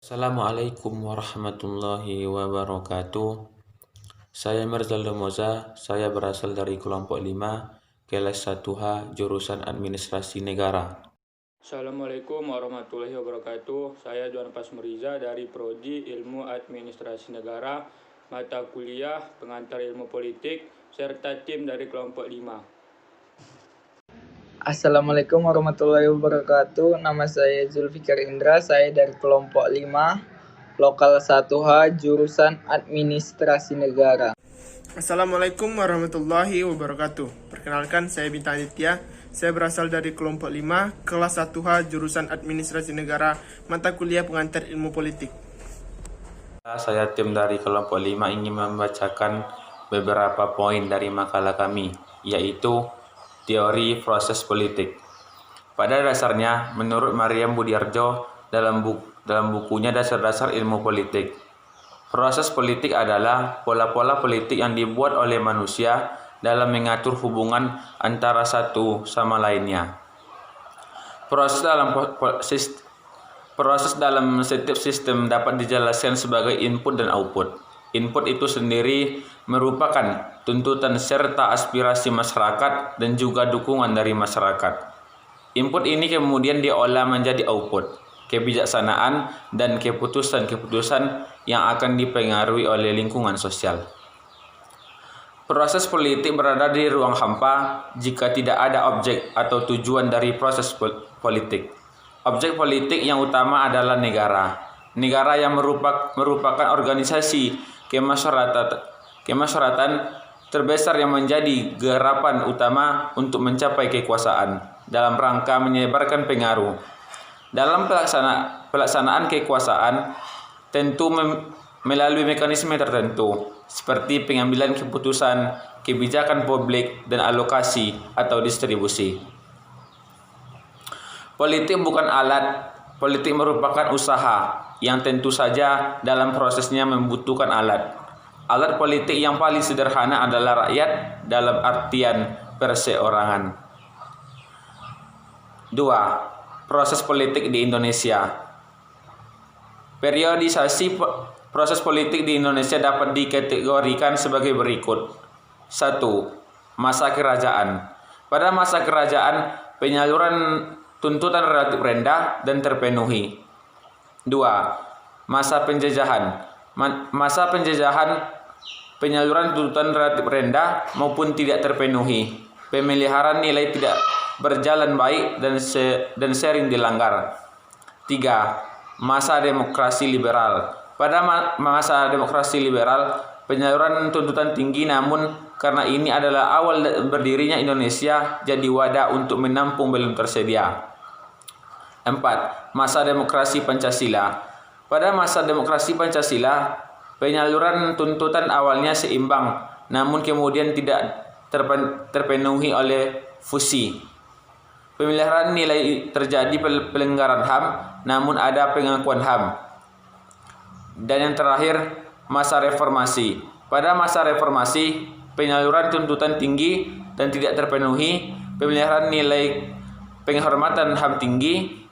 Assalamualaikum warahmatullahi wabarakatuh. Saya Mirzal Moza, saya berasal dari kelompok 5, kelas 1H, jurusan Administrasi Negara. Assalamualaikum warahmatullahi wabarakatuh. Saya Juan Pasmuriza dari Prodi Ilmu Administrasi Negara, mata kuliah pengantar ilmu politik, serta tim dari kelompok 5. Assalamualaikum warahmatullahi wabarakatuh. Nama saya Zulfikar Indra, saya dari kelompok 5, lokal 1H, jurusan Administrasi Negara. Assalamualaikum warahmatullahi wabarakatuh. Perkenalkan, saya Bintang Aditya. Saya berasal dari kelompok 5, kelas 1H, jurusan Administrasi Negara, mata kuliah pengantar ilmu politik. Saya tim dari kelompok 5 ingin membacakan beberapa poin dari makalah kami, yaitu teori proses politik. Pada dasarnya, menurut Maryam Budiarjo dalam bukunya Dasar-Dasar Ilmu Politik, proses politik adalah pola-pola politik yang dibuat oleh manusia dalam mengatur hubungan antara satu sama lainnya. Proses dalam setiap sistem dapat dijelaskan sebagai input dan output. Input itu sendiri merupakan tuntutan serta aspirasi masyarakat dan juga dukungan dari masyarakat. Input ini kemudian diolah menjadi output, kebijaksanaan dan keputusan-keputusan yang akan dipengaruhi oleh lingkungan sosial. Proses politik berada di ruang hampa jika tidak ada objek atau tujuan dari proses politik. Objek politik yang utama adalah negara. Negara yang merupakan organisasi kemasyarakatan terbesar yang menjadi garapan utama untuk mencapai kekuasaan dalam rangka menyebarkan pengaruh. Dalam pelaksanaan kekuasaan tentu melalui mekanisme tertentu seperti pengambilan keputusan, kebijakan publik, dan alokasi atau distribusi. Politik bukan alat, politik merupakan usaha yang tentu saja dalam prosesnya membutuhkan alat. Alat politik yang paling sederhana adalah rakyat dalam artian perseorangan. 2. Proses politik di Indonesia. Periodisasi proses politik di Indonesia dapat dikategorikan sebagai berikut. 1. Masa kerajaan. Pada masa kerajaan, penyaluran tuntutan relatif rendah dan terpenuhi. 2. Masa penjajahan. Masa penjajahan, penyaluran tuntutan relatif rendah maupun tidak terpenuhi. Pemeliharaan nilai tidak berjalan baik dan sering dilanggar. 3. Masa demokrasi liberal. Pada masa demokrasi liberal, penyaluran tuntutan tinggi, namun karena ini adalah awal berdirinya Indonesia, jadi wadah untuk menampung belum tersedia. 4. Masa demokrasi Pancasila. Pada masa demokrasi Pancasila, penyaluran tuntutan awalnya seimbang, namun kemudian tidak terpenuhi oleh fusi. Pemeliharaan nilai terjadi pelanggaran HAM, namun ada pengakuan HAM. Dan yang terakhir, masa reformasi. Pada masa reformasi, penyaluran tuntutan tinggi dan tidak terpenuhi, pemeliharaan nilai penghormatan HAM tinggi,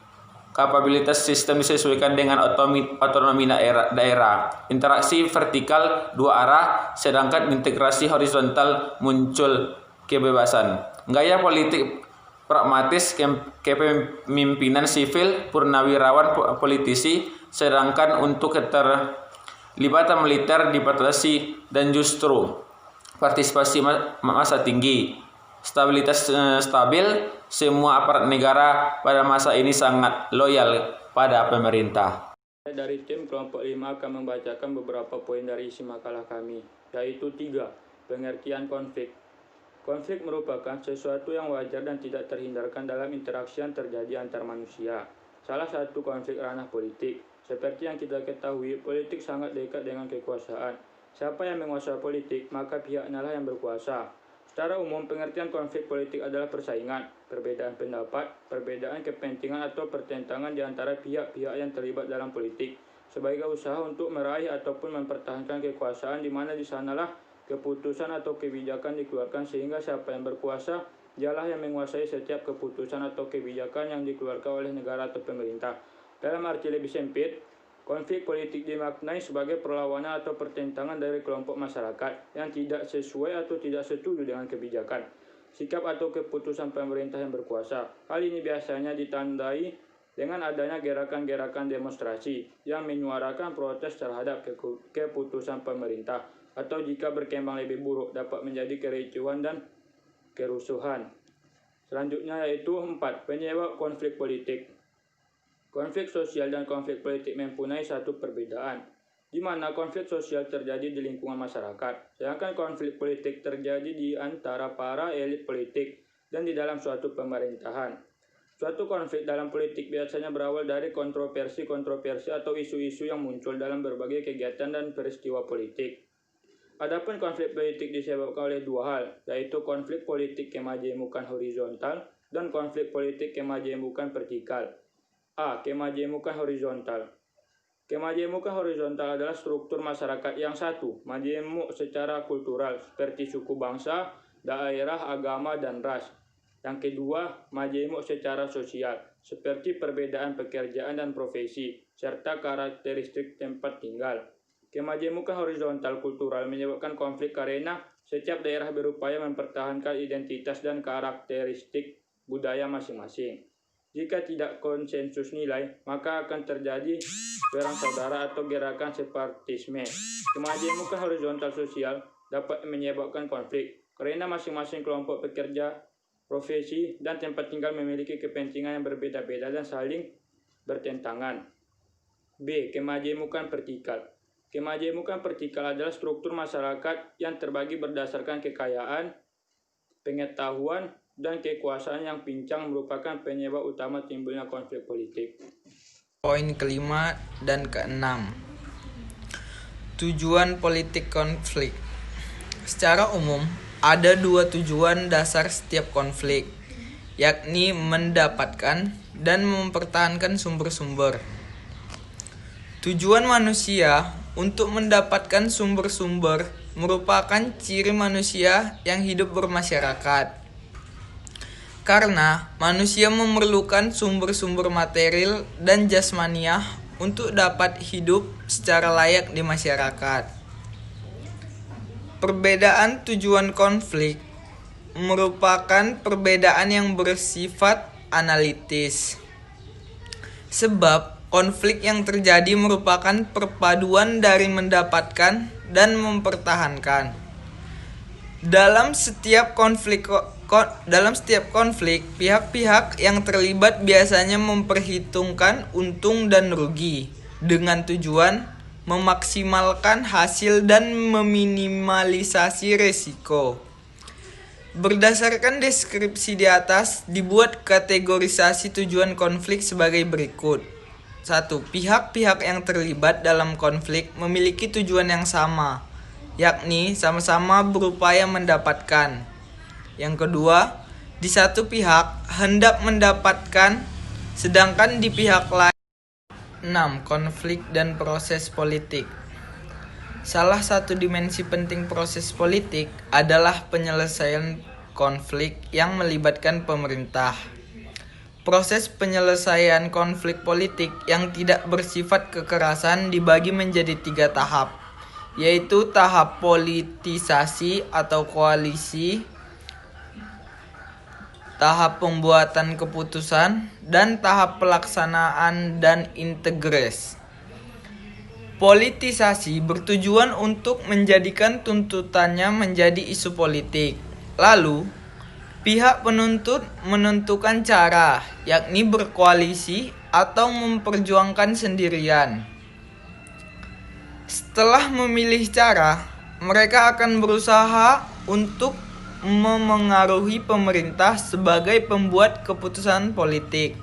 kapabilitas sistem disesuaikan dengan otonomi daerah, interaksi vertikal dua arah, sedangkan integrasi horizontal muncul kebebasan. Gaya politik pragmatis, kepemimpinan sivil, purnawirawan politisi, sedangkan untuk keterlibatan militer dibatasi, dan justru partisipasi massa tinggi. Stabilitas stabil, semua aparat negara pada masa ini sangat loyal pada pemerintah. Dari tim kelompok 5 akan membacakan beberapa poin dari isi makalah kami, yaitu 3. Pengertian konflik. Konflik merupakan sesuatu yang wajar dan tidak terhindarkan dalam interaksi yang terjadi antar manusia. Salah satu konflik ranah politik. Seperti yang kita ketahui, politik sangat dekat dengan kekuasaan. Siapa yang menguasai politik, maka pihaknya lah yang berkuasa. Secara umum, pengertian konflik politik adalah persaingan, perbedaan pendapat, perbedaan kepentingan atau pertentangan di antara pihak-pihak yang terlibat dalam politik, sebagai usaha untuk meraih ataupun mempertahankan kekuasaan, di mana di sanalah keputusan atau kebijakan dikeluarkan, sehingga siapa yang berkuasa dialah yang menguasai setiap keputusan atau kebijakan yang dikeluarkan oleh negara atau pemerintah. Dalam arti lebih sempit, Konflik politik dimaknai sebagai perlawanan atau pertentangan dari kelompok masyarakat yang tidak sesuai atau tidak setuju dengan kebijakan, sikap atau keputusan pemerintah yang berkuasa. Hal ini biasanya ditandai dengan adanya gerakan-gerakan demonstrasi yang menyuarakan protes terhadap keputusan pemerintah, atau jika berkembang lebih buruk dapat menjadi kericuhan dan kerusuhan. Selanjutnya yaitu 4. Penyebab konflik politik. Konflik sosial dan konflik politik mempunyai satu perbedaan, di mana konflik sosial terjadi di lingkungan masyarakat, sedangkan konflik politik terjadi di antara para elit politik dan di dalam suatu pemerintahan. Suatu konflik dalam politik biasanya berawal dari kontroversi atau isu-isu yang muncul dalam berbagai kegiatan dan peristiwa politik. Adapun konflik politik disebabkan oleh dua hal, yaitu konflik politik kemajemukan horizontal dan konflik politik kemajemukan vertikal. A. Kemajemukan horizontal. Kemajemukan horizontal adalah struktur masyarakat yang satu, majemuk secara kultural seperti suku bangsa, daerah, agama, dan ras. Yang kedua, majemuk secara sosial seperti perbedaan pekerjaan dan profesi, serta karakteristik tempat tinggal. Kemajemukan horizontal kultural menyebabkan konflik karena setiap daerah berupaya mempertahankan identitas dan karakteristik budaya masing-masing. Jika tidak konsensus nilai, maka akan terjadi perang saudara atau gerakan separatisme. Kemajemukan horizontal sosial dapat menyebabkan konflik karena masing-masing kelompok pekerja, profesi, dan tempat tinggal memiliki kepentingan yang berbeda-beda dan saling bertentangan. B. Kemajemukan vertikal. Kemajemukan vertikal adalah struktur masyarakat yang terbagi berdasarkan kekayaan, pengetahuan, dan kekuasaan yang pincang merupakan penyebab utama timbulnya konflik politik. Poin kelima dan keenam. Tujuan politik konflik. Secara umum, ada dua tujuan dasar setiap konflik, yakni mendapatkan dan mempertahankan sumber-sumber. Tujuan manusia untuk mendapatkan sumber-sumber merupakan ciri manusia yang hidup bermasyarakat. Karena manusia memerlukan sumber-sumber material dan jasmaniah untuk dapat hidup secara layak di masyarakat. Perbedaan tujuan konflik merupakan perbedaan yang bersifat analitis. Sebab konflik yang terjadi merupakan perpaduan dari mendapatkan dan mempertahankan. Dalam setiap konflik, pihak-pihak yang terlibat biasanya memperhitungkan untung dan rugi dengan tujuan memaksimalkan hasil dan meminimalisasi risiko. Berdasarkan deskripsi di atas, dibuat kategorisasi tujuan konflik sebagai berikut. 1. Pihak-pihak yang terlibat dalam konflik memiliki tujuan yang sama, yakni sama-sama berupaya mendapatkan. Yang kedua, di satu pihak hendak mendapatkan, sedangkan di pihak lain. 6. Konflik dan proses politik. Salah satu dimensi penting proses politik adalah penyelesaian konflik yang melibatkan pemerintah. Proses penyelesaian konflik politik yang tidak bersifat kekerasan dibagi menjadi 3 tahap, yaitu tahap politisasi atau koalisi, tahap pembuatan keputusan, dan tahap pelaksanaan dan integres. Politisasi bertujuan untuk menjadikan tuntutannya menjadi isu politik. Lalu, pihak penuntut menentukan cara, yakni berkoalisi atau memperjuangkan sendirian. Setelah memilih cara, mereka akan berusaha untuk memengaruhi pemerintah sebagai pembuat keputusan politik.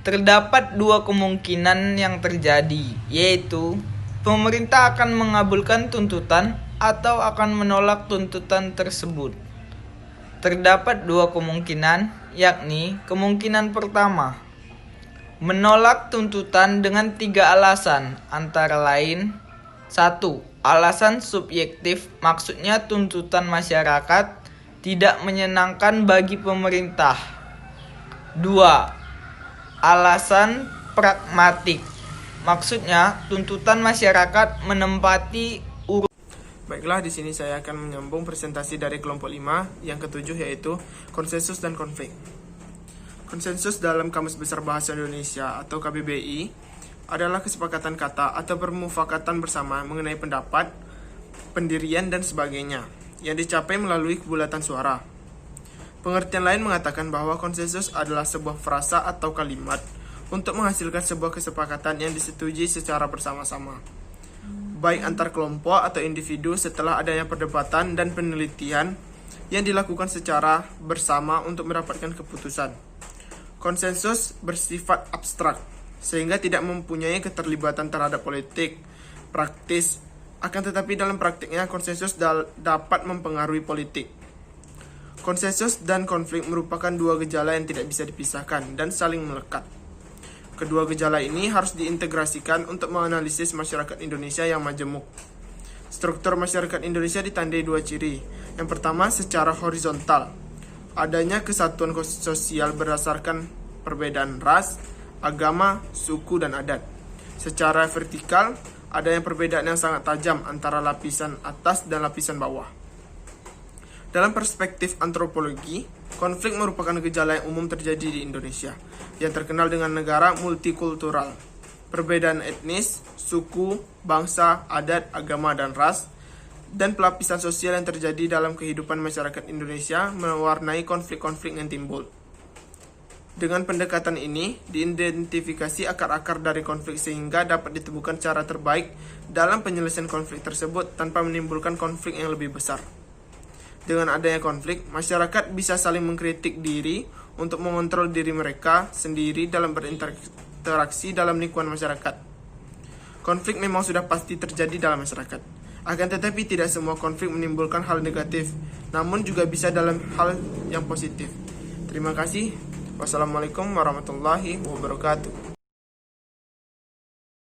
Terdapat 2 kemungkinan yang terjadi, yaitu pemerintah akan mengabulkan tuntutan atau akan menolak tuntutan tersebut. Terdapat 2 kemungkinan, yakni kemungkinan pertama, menolak tuntutan dengan 3 alasan, antara lain 1. Alasan subjektif, maksudnya tuntutan masyarakat tidak menyenangkan bagi pemerintah. 2. Alasan pragmatik, Maksudnya, tuntutan masyarakat menempati Baiklah, di sini saya akan menyambung presentasi dari kelompok 5 yang ketujuh, yaitu konsensus dan konflik. Konsensus dalam Kamus Besar Bahasa Indonesia atau KBBI adalah kesepakatan kata atau permufakatan bersama mengenai pendapat, pendirian, dan sebagainya yang dicapai melalui kebulatan suara. Pengertian lain mengatakan bahwa konsensus adalah sebuah frasa atau kalimat untuk menghasilkan sebuah kesepakatan yang disetujui secara bersama-sama, baik antar kelompok atau individu setelah adanya perdebatan dan penelitian yang dilakukan secara bersama untuk mendapatkan keputusan. Konsensus bersifat abstrak, sehingga tidak mempunyai keterlibatan terhadap politik, praktis, akan tetapi dalam praktiknya konsensus dapat mempengaruhi politik. Konsensus dan konflik merupakan dua gejala yang tidak bisa dipisahkan dan saling melekat. Kedua gejala ini harus diintegrasikan untuk menganalisis masyarakat Indonesia yang majemuk. Struktur masyarakat Indonesia ditandai dua ciri. Yang pertama, secara horizontal, adanya kesatuan sosial berdasarkan perbedaan ras, agama, suku, dan adat. Secara vertikal, adanya perbedaan yang sangat tajam antara lapisan atas dan lapisan bawah. Dalam perspektif antropologi, konflik merupakan gejala yang umum terjadi di Indonesia, yang terkenal dengan negara multikultural. Perbedaan etnis, suku, bangsa, adat, agama, dan ras, dan pelapisan sosial yang terjadi dalam kehidupan masyarakat Indonesia mewarnai konflik-konflik yang timbul. Dengan pendekatan ini, diidentifikasi akar-akar dari konflik sehingga dapat ditemukan cara terbaik dalam penyelesaian konflik tersebut tanpa menimbulkan konflik yang lebih besar. Dengan adanya konflik, masyarakat bisa saling mengkritik diri untuk mengontrol diri mereka sendiri dalam berinteraksi dalam lingkungan masyarakat. Konflik memang sudah pasti terjadi dalam masyarakat. Akan tetapi tidak semua konflik menimbulkan hal negatif, namun juga bisa dalam hal yang positif. Terima kasih. Wassalamualaikum warahmatullahi wabarakatuh.